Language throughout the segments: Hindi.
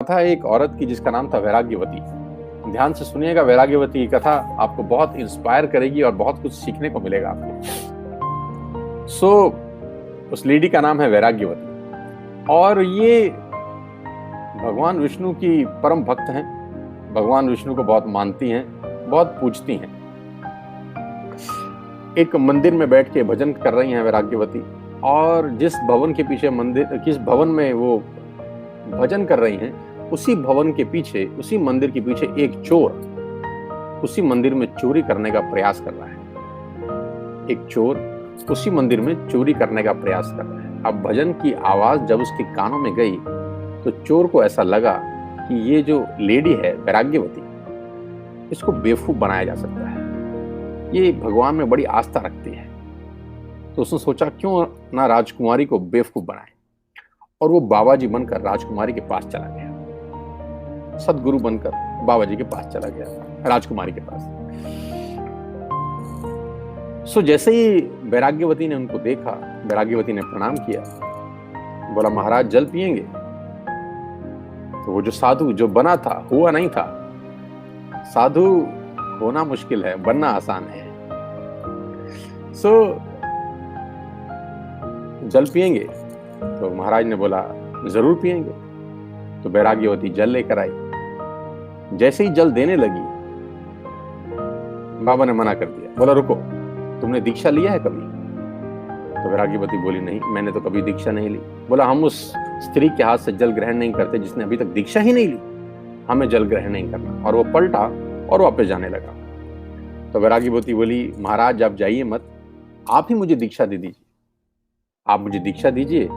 कथा एक औरत की जिसका नाम था वैराग्यवती। ध्यान से सुनिएगा, वैराग्यवती की कथा आपको बहुत इंस्पायर करेगी और बहुत कुछ सीखने को मिलेगा आपको। उस लेडी का नाम है वैराग्यवती और ये भगवान विष्णु की परम भक्त हैं। भगवान विष्णु को बहुत मानती हैं, बहुत पूजती हैं। एक मंदिर में बैठ के भजन कर रही हैं वैराग्यवती, और जिस भवन के पीछे मंदिर, किस भवन में वो भजन कर रही हैं, उसी भवन के पीछे, उसी मंदिर के पीछे एक चोर उसी मंदिर में चोरी करने का प्रयास कर रहा है। एक चोर उसी मंदिर में चोरी करने का प्रयास कर रहा है। अब भजन की आवाज जब उसके कानों में गई तो चोर को ऐसा लगा कि ये जो लेडी है वैराग्यवती, इसको बेवकूफ बनाया जा सकता है, ये भगवान में बड़ी आस्था रखती है। तो उसने सोचा क्यों ना राजकुमारी को बेवकूफ बनाए, और वो बाबा जी बनकर राजकुमारी के पास चला गया। सदगुरु बनकर बाबा जी के पास चला गया, राजकुमारी के पास। जैसे ही वैराग्यवती ने उनको देखा, वैराग्यवती ने प्रणाम किया, बोला महाराज जल पिएंगे? तो वो जो साधु जो बना था, हुआ नहीं था। साधु होना मुश्किल है, बनना आसान है। जल पिएंगे? तो महाराज ने बोला जरूर पिएंगे। तो वैराग्यवती जल लेकर आई। जैसे ही जल देने लगी, बाबा ने मना कर दिया, बोला रुको, तुमने दीक्षा लिया है कभी? तो वैराग्यवती बोली नहीं, मैंने तो कभी दीक्षा नहीं ली। बोला हम उस स्त्री के हाथ से जल ग्रहण नहीं करते जिसने अभी तक दीक्षा ही नहीं ली, हमें जल ग्रहण नहीं करना। और वो पलटा और वापस जाने लगा। तो वैराग्यवती बोली महाराज आप जाइए मत, आप ही मुझे दीक्षा दे दीजिए, आप मुझे दीक्षा दीजिए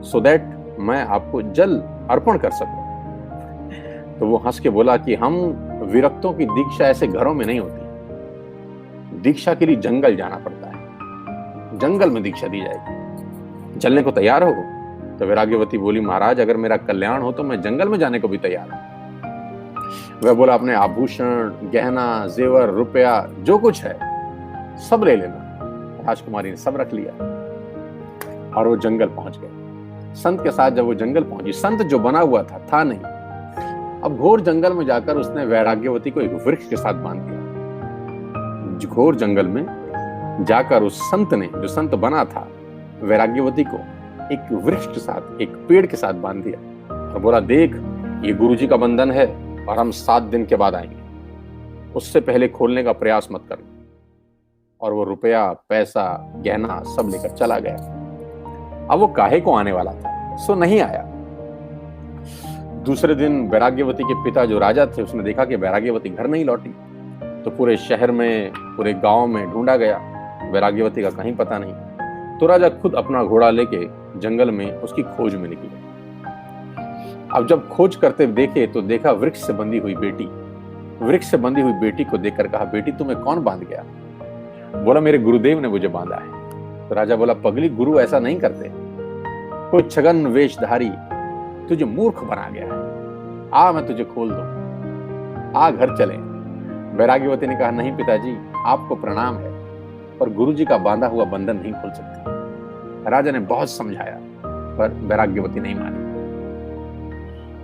सो दैट मैं आपको जल अर्पण कर सकूं। तो वो हंस के बोला कि हम विरक्तों की दीक्षा ऐसे घरों में नहीं होती, दीक्षा के लिए जंगल जाना पड़ता है, जंगल में दीक्षा दी जाएगी, चलने को तैयार हो? तो वैराग्यवती बोली महाराज अगर मेरा कल्याण हो तो मैं जंगल में जाने को भी तैयार हूं। वह बोला अपने आभूषण, गहना, जेवर, रुपया जो कुछ है सब ले लेना। राजकुमारी ने सब रख लिया और वो जंगल पहुंच गए। संत के साथ जब वो जंगल पहुंची, संत जो बना हुआ था नहीं। अब घोर जंगल में जाकर उसने वैराग्यवती को एक वृक्ष के साथ बांध दिया। घोर जंगल में जाकर उस संत ने, जो संत बना था, वैराग्यवती को एक वृक्ष के साथ, एक पेड़ के साथ बांध दिया और बोला देख ये गुरुजी का बंधन है और हम 7 दिन के बाद आएंगे, उससे पहले खोलने का प्रयास मत करना। और वो रुपया, पैसा, गहना सब लेकर चला गया। अब वो काहे को आने वाला था, सो नहीं आया। दूसरे दिन वैराग्यवती के पिता जो राजा थे, उसने देखा कि वैराग्यवती घर नहीं लौटी। तो पूरे शहर में, पूरे गांव में ढूंढा गया, वैराग्यवती का कहीं पता नहीं। तो राजा खुद अपना घोड़ा लेके जंगल में उसकी खोज में निकले। अब जब खोज करते देखे तो देखा वृक्ष से बंधी हुई बेटी। वृक्ष से बंधी हुई बेटी को देखकर कहा बेटी तुम्हें कौन बांध गया? बोला मेरे गुरुदेव ने मुझे बांधा है। तो राजा बोला पगली, गुरु ऐसा नहीं करते, कोई छगन वेशधारी तुझे मूर्ख बना गया है, आ मैं तुझे खोल दूं, आ घर चले। वैराग्यवती ने कहा नहीं पिताजी आपको प्रणाम है, पर गुरुजी का बांधा हुआ बंधन नहीं खोल सकती। राजा ने बहुत समझाया पर वैराग्यवती नहीं मानी।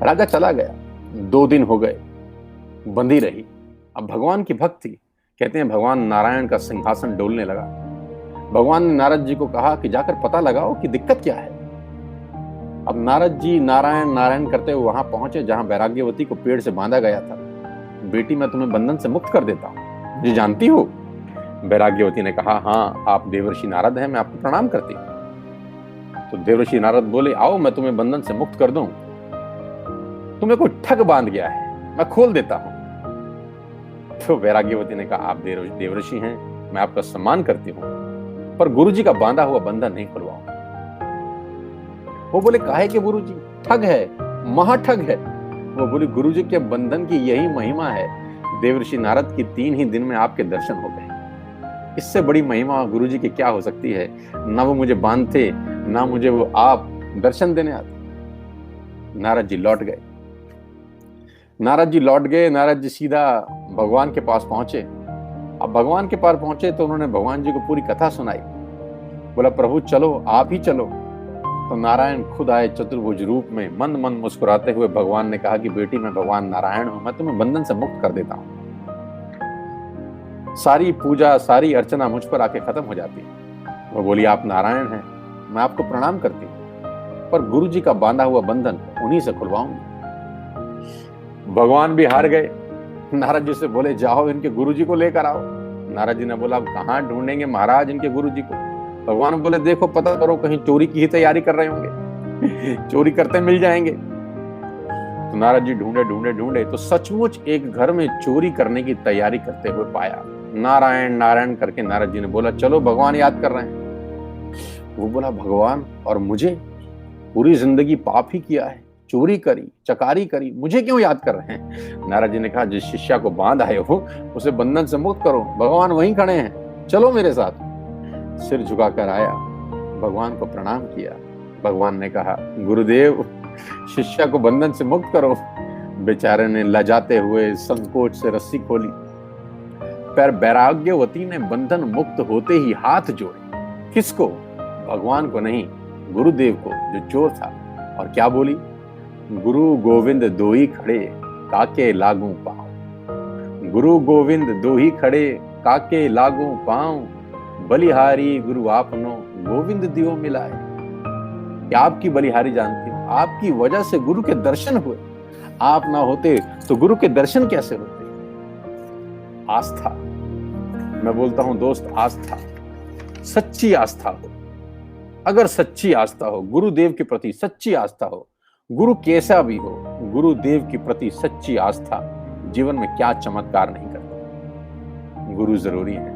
राजा चला गया। 2 दिन हो गए, बंधी रही। अब भगवान की भक्त थी। कहते हैं भगवान नारायण का सिंहासन डोलने लगा। भगवान ने नारद जी को कहा कि जाकर पता लगाओ कि दिक्कत क्या है। अब नारद जी नारायण नारायण करते हुए वहां पहुंचे जहां वैराग्यवती को पेड़ से बांधा गया था। बेटी मैं तुम्हें बंधन से मुक्त कर देता हूं, मुझे जानती हो? वैराग्यवती ने कहा हाँ आप देवर्षि नारद हैं, मैं आपको प्रणाम करती हूं। तो देवर्षि नारद बोले आओ मैं तुम्हें बंधन से मुक्त कर दूं, तुम्हें कोई ठग बांध गया है, मैं खोल देता हूं। तो वैराग्यवती ने कहा आप देवर्षि हैं, मैं आपका सम्मान करती हूं, पर गुरुजी का बांधा हुआ बंधन नहीं खुलवाऊंगा। वो बोले काहे के गुरुजी? ठग है, महाठग है। वो बोले गुरुजी के बंधन की यही महिमा है, देवर्षि नारद की 3 ही दिन में आपके दर्शन हो गए। इससे बड़ी महिमा गुरुजी की क्या हो सकती है? ना वो मुझे बांधते, ना मुझे वो आप दर्शन देने आते। नारद जी लौट गए। नारद जी सीधा भगवान के पास पहुंचे। अब भगवान के पास पहुंचे तो उन्होंने भगवान जी को पूरी कथा सुनाई। बोला प्रभु चलो, आप ही चलो। तो नारायण खुद आए चतुर्भुज रूप में। मंद मंद मुस्कुराते हुए भगवान ने कहा कि बेटी, मैं भगवान नारायण हूं, मैं तुम्हें बंधन से मुक्त कर देता हूं। सारी पूजा, सारी अर्चना मुझ पर आके खत्म हो जाती है। वो बोली, आप नारायण हैं, मैं आपको प्रणाम करती हूं, पर गुरु जी का बांधा हुआ बंधन उन्हीं से खुलवाऊंगी। भगवान भी हार गए। नारद जी से बोले, जाओ इनके गुरु जी को लेकर आओ। नारद जी ने बोला, अब कहाँ ढूंढेंगे महाराज इनके गुरु जी को। भगवान बोले, देखो पता करो, कहीं चोरी की ही तैयारी कर रहे होंगे, चोरी करते मिल जाएंगे। तो नारद जी ढूंढे ढूंढे ढूंढे तो सचमुच एक घर में चोरी करने की तैयारी करते हुए पाया। नारायण नारायण करके नारद जी ने बोला, चलो भगवान याद कर रहे हैं। वो बोला, भगवान, और मुझे? पूरी जिंदगी पाप ही किया है, चोरी करी, चकारी करी, मुझे क्यों याद कर रहे हैं? नारद जी ने कहा, जिस शिष्या को बांध आए हो उसे बंधन से मुक्त करो, भगवान वहीं खड़े हैं, चलो मेरे साथ। सिर झुकाकर आया, भगवान को प्रणाम किया। भगवान ने कहा, गुरुदेव, शिष्या को बंधन से मुक्त करो। बेचारे ने लजाते हुए संकोच से रस्सी खोली। पर वैराग्यवती ने बंधन मुक्त होते ही हाथ जोड़े। किसको? भगवान को नहीं, गुरुदेव को, जो चोर था। और क्या बोली? गुरु गोविंद दो ही खड़े, काके लागू पाँव। गुरु गोविंद दो ही खड़े, काके लागू पाँव। बलिहारी गुरु आपनो, गोविंद दियो मिलाए। क्या आपकी बलिहारी जानती हूं? आपकी वजह से गुरु के दर्शन हुए। आप ना होते तो गुरु के दर्शन कैसे होते? आस्था, मैं बोलता हूं दोस्त, आस्था, सच्ची आस्था हो। अगर सच्ची आस्था हो, गुरुदेव के प्रति सच्ची आस्था हो, गुरु कैसा भी हो, गुरुदेव के प्रति सच्ची आस्था जीवन में क्या चमत्कार नहीं करता। गुरु जरूरी है।